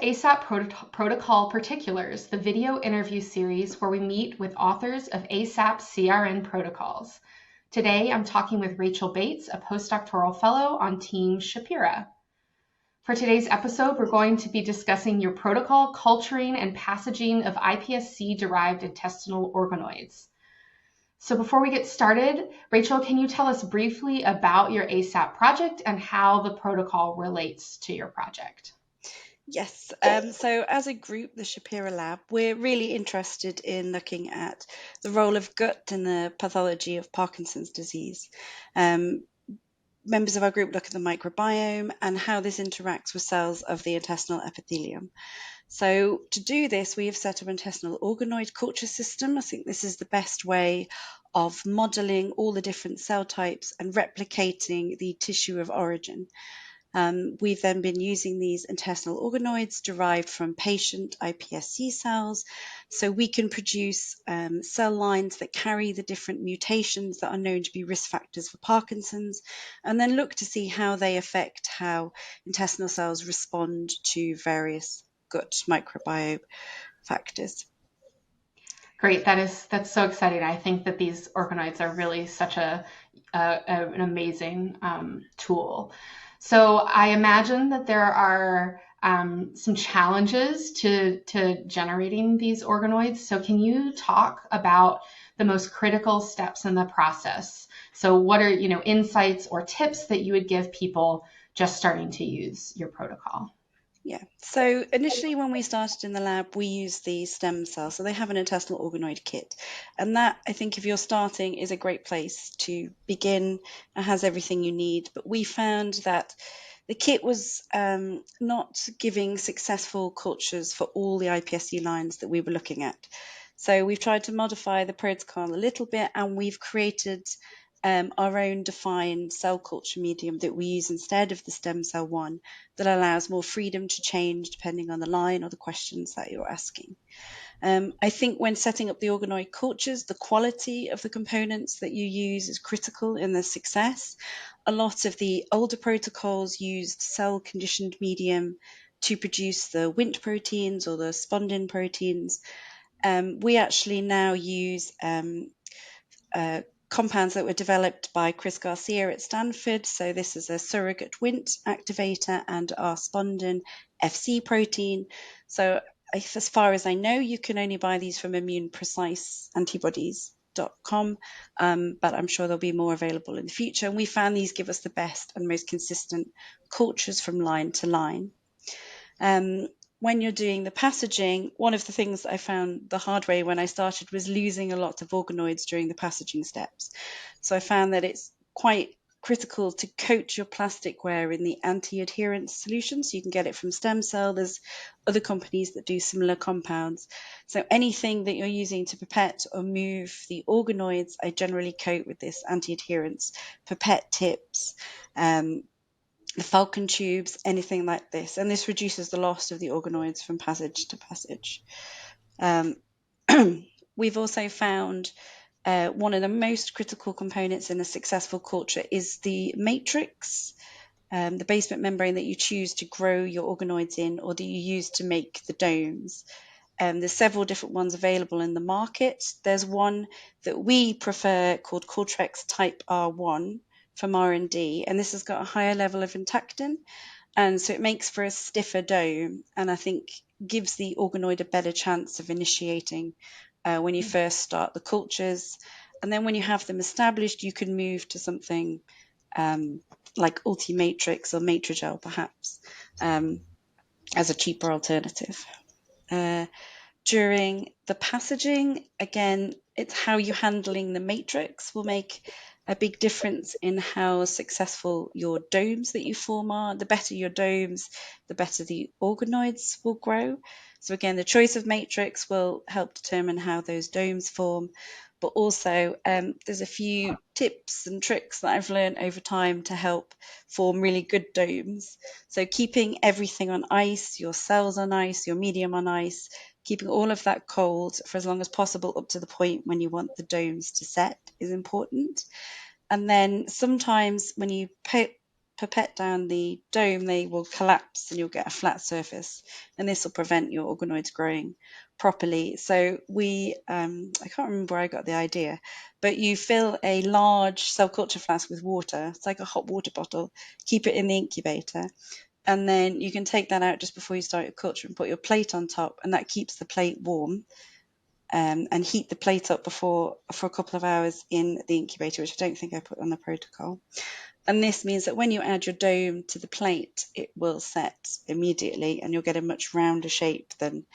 ASAP Protocol Particulars, the video interview series where we meet with authors of ASAP CRN protocols. Today, I'm talking with Rachel Bates, a postdoctoral fellow on Team Schapira. For today's episode, we're going to be discussing your protocol, culturing, and passaging of iPSC-derived intestinal organoids. So before we get started, Rachel, can you tell us briefly about your ASAP project and how the protocol relates to your project? Yes, so as a group, the Schapira Lab, we're really interested in looking at the role of gut in the pathology of Parkinson's disease. Members of our group look at the microbiome and how this interacts with cells of the intestinal epithelium. So to do this, we have set up an intestinal organoid culture system. I think this is the best way of modeling all the different cell types and replicating the tissue of origin. We've then been using these intestinal organoids derived from patient iPSC cells, so we can produce cell lines that carry the different mutations that are known to be risk factors for Parkinson's, and then look to see how they affect how intestinal cells respond to various gut microbiome factors. Great, that's so exciting. I think that these organoids are really such an amazing tool. So I imagine that there are some challenges to generating these organoids. So can you talk about the most critical steps in the process? So what are, insights or tips that you would give people just starting to use your protocol? Yeah, so initially when we started in the lab, we used the stem cell. So they have an intestinal organoid kit. And that, I think, if you're starting, is a great place to begin. It has everything you need. But we found that the kit was not giving successful cultures for all the iPSC lines that we were looking at. So we've tried to modify the protocol a little bit, and we've created our own defined cell culture medium that we use instead of the stem cell one, that allows more freedom to change depending on the line or the questions that you're asking. I think when setting up the organoid cultures, the quality of the components that you use is critical in the success. A lot of the older protocols used cell conditioned medium to produce the Wnt proteins or the spondin proteins. We actually now use compounds that were developed by Chris Garcia at Stanford. So this is a surrogate Wnt activator and our spondin FC protein. So as far as I know, you can only buy these from immunepreciseantibodies.com, but I'm sure there'll be more available in the future. And we found these give us the best and most consistent cultures from line to line. When you're doing the passaging, one of the things I found the hard way when I started was losing a lot of organoids during the passaging steps. So I found that it's quite critical to coat your plasticware in the anti-adherence solution, so you can get it from stem cell. There's other companies that do similar compounds. So anything that you're using to pipette or move the organoids, I generally coat with this anti-adherence pipette tips, the falcon tubes, anything like this. And this reduces the loss of the organoids from passage to passage. We've also found one of the most critical components in a successful culture is the matrix, the basement membrane that you choose to grow your organoids in, or that you use to make the domes. There's several different ones available in the market. There's one that we prefer called Cultrex Type R1 from R&D, and this has got a higher level of intactin, and so it makes for a stiffer dome, and I think gives the organoid a better chance of initiating when you first start the cultures. And then when you have them established, you can move to something like Ultimatrix or Matrigel perhaps, as a cheaper alternative. During the passaging, again, it's how you're handling the matrix will make a big difference in how successful your domes that you form are. The better your domes, the better the organoids will grow. So again, the choice of matrix will help determine how those domes form. But also, there's a few tips and tricks that I've learned over time to help form really good domes. So keeping everything on ice, your cells on ice, your medium on ice, keeping all of that cold for as long as possible up to the point when you want the domes to set is important. And then sometimes when you pipette down the dome, they will collapse and you'll get a flat surface, and this will prevent your organoids growing properly. So I can't remember where I got the idea, but you fill a large cell culture flask with water. It's like a hot water bottle. Keep it in the incubator, and then you can take that out just before you start your culture and put your plate on top, and that keeps the plate warm. And heat the plate up for a couple of hours in the incubator, which I don't think I put on the protocol. And this means that when you add your dome to the plate, it will set immediately and you'll get a much rounder shape than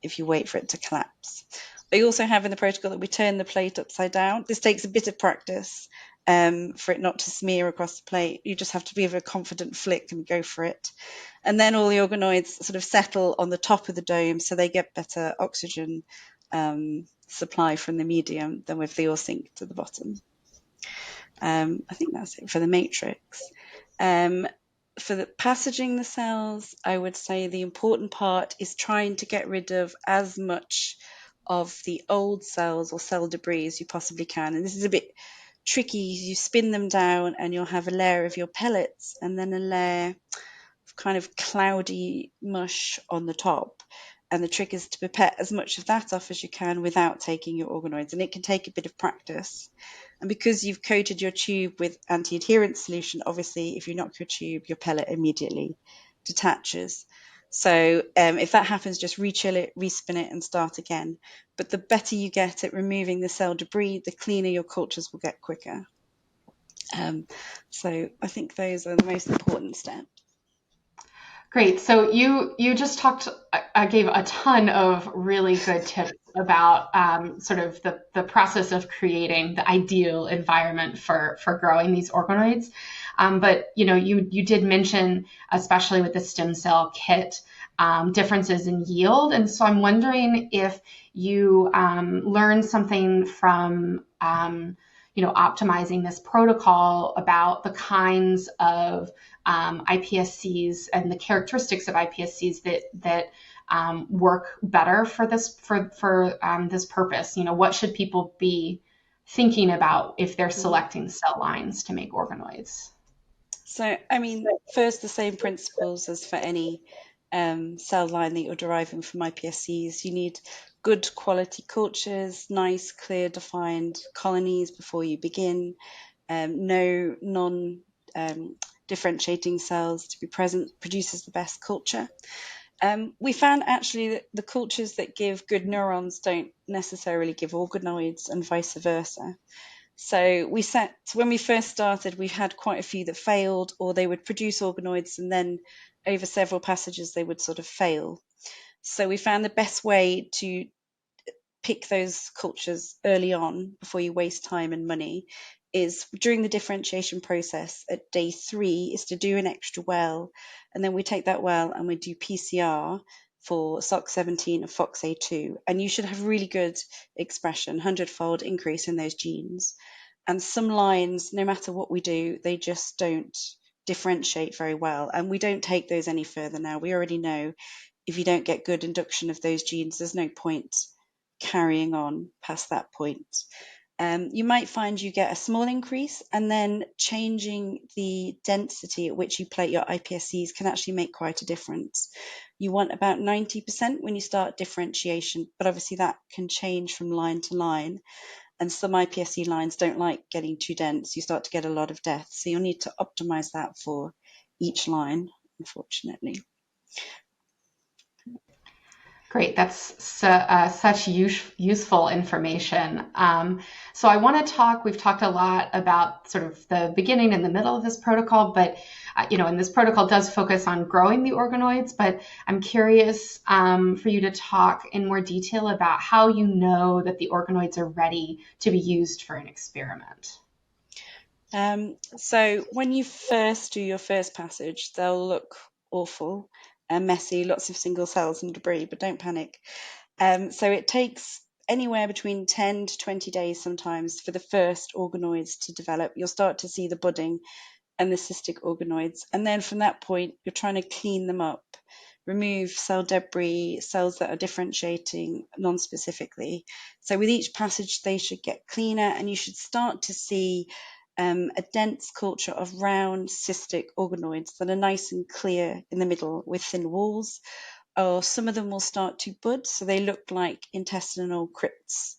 if you wait for it to collapse. I also have in the protocol that we turn the plate upside down. This takes a bit of practice for it not to smear across the plate. You just have to give a confident flick and go for it. And then all the organoids sort of settle on the top of the dome, so they get better oxygen supply from the medium than if they all sink to the bottom. I think that's it for the matrix. For the passaging the cells, I would say the important part is trying to get rid of as much of the old cells or cell debris as you possibly can. And this is a bit tricky. You spin them down and you'll have a layer of your pellets and then a layer of kind of cloudy mush on the top. And the trick is to pipette as much of that off as you can without taking your organoids. And it can take a bit of practice. And because you've coated your tube with anti-adherence solution, obviously, if you knock your tube, your pellet immediately detaches. So if that happens, just rechill it, respin it, and start again. But the better you get at removing the cell debris, the cleaner your cultures will get quicker. So I think those are the most important steps. Great. So you just talked, I gave a ton of really good tips about sort of the process of creating the ideal environment for growing these organoids. But you did mention, especially with the stem cell kit, differences in yield. And so I'm wondering if you learned something from optimizing this protocol about the kinds of iPSCs and the characteristics of iPSCs that work better for this this purpose. What should people be thinking about if they're selecting cell lines to make organoids? So, I mean, first, the same principles as for any cell line that you're deriving from iPSCs. You need good quality cultures, nice, clear, defined colonies before you begin, no non-differentiating cells to be present produces the best culture. We found actually that the cultures that give good neurons don't necessarily give organoids and vice versa. So when we first started, we had quite a few that failed, or they would produce organoids and then over several passages they would sort of fail. So we found the best way to pick those cultures early on before you waste time and money is during the differentiation process at day 3 is to do an extra well, and then we take that well and we do PCR for SOX17 and FOXA2, and you should have really good expression, 100-fold increase in those genes. And some lines, no matter what we do, they just don't differentiate very well, and we don't take those any further now. We already know if you don't get good induction of those genes, there's no point carrying on past that point. You might find you get a small increase, and then changing the density at which you plate your iPSCs can actually make quite a difference. You want about 90% when you start differentiation, but obviously that can change from line to line. And some iPSC lines don't like getting too dense. You start to get a lot of death. So you'll need to optimize that for each line, unfortunately. Great, that's such useful information. So I want to we've talked a lot about sort of the beginning and the middle of this protocol, but and this protocol does focus on growing the organoids, but I'm curious for you to talk in more detail about how you know that the organoids are ready to be used for an experiment. So when you first do your first passage, they'll look awful and messy, lots of single cells and debris, but don't panic. So it takes anywhere between 10 to 20 days sometimes for the first organoids to develop. You'll start to see the budding and the cystic organoids. And then from that point, you're trying to clean them up, remove cell debris, cells that are differentiating non-specifically. So with each passage, they should get cleaner, and you should start to see a dense culture of round cystic organoids that are nice and clear in the middle with thin walls, or some of them will start to bud, so they look like intestinal crypts.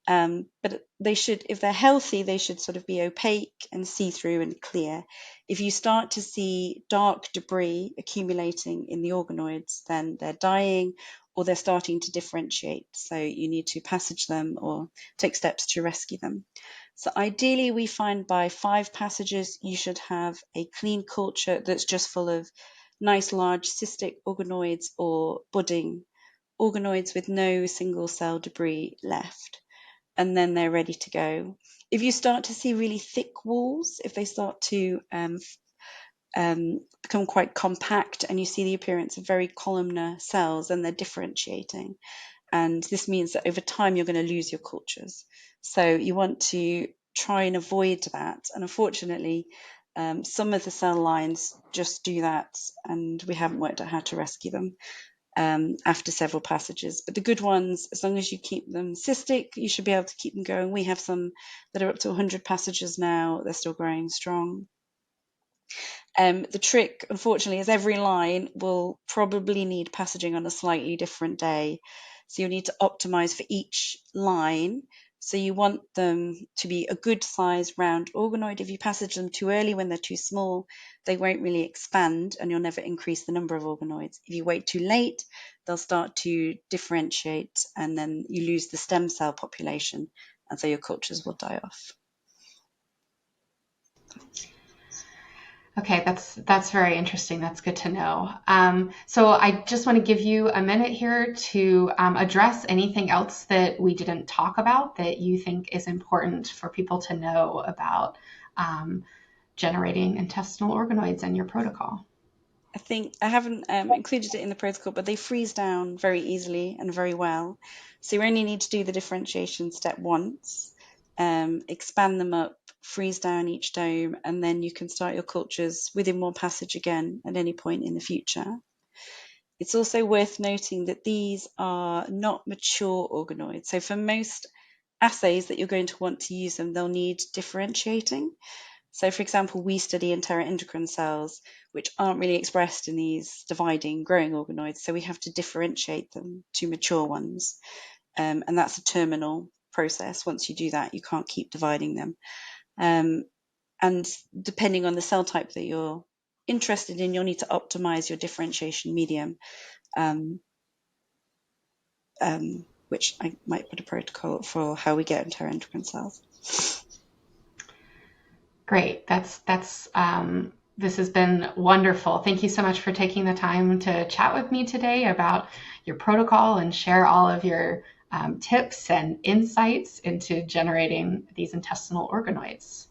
But they should, if they're healthy, they should sort of be opaque and see-through and clear. If you start to see dark debris accumulating in the organoids, then they're dying or they're starting to differentiate. So you need to passage them or take steps to rescue them. So ideally, we find by 5 passages, you should have a clean culture that's just full of nice large cystic organoids or budding organoids with no single cell debris left. And then they're ready to go. If you start to see really thick walls, if they start to become quite compact and you see the appearance of very columnar cells, then they're differentiating. And this means that over time you're going to lose your cultures. So you want to try and avoid that. And unfortunately, some of the cell lines just do that, and we haven't worked out how to rescue them after several passages. But the good ones, as long as you keep them cystic, you should be able to keep them going. We have some that are up to 100 passages now. They're still growing strong. The trick, unfortunately, is every line will probably need passaging on a slightly different day. So you'll need to optimize for each line. So you want them to be a good size round organoid. If you passage them too early when they're too small, they won't really expand and you'll never increase the number of organoids. If you wait too late, they'll start to differentiate and then you lose the stem cell population, and so your cultures will die off. Okay, that's very interesting. That's good to know. So I just want to give you a minute here to address anything else that we didn't talk about that you think is important for people to know about generating intestinal organoids in your protocol. I think I haven't included it in the protocol, but they freeze down very easily and very well. So you only need to do the differentiation step once, expand them up, freeze down each dome, and then you can start your cultures within one passage again at any point in the future. It's also worth noting that these are not mature organoids. So for most assays that you're going to want to use them, they'll need differentiating. So, for example, we study enteroendocrine cells, which aren't really expressed in these dividing growing organoids. So we have to differentiate them to mature ones. And that's a terminal process. Once you do that, you can't keep dividing them. And depending on the cell type that you're interested in, you'll need to optimize your differentiation medium, which I might put a protocol for how we get enteroendocrine cells. Great. This has been wonderful. Thank you so much for taking the time to chat with me today about your protocol and share all of your tips and insights into generating these intestinal organoids.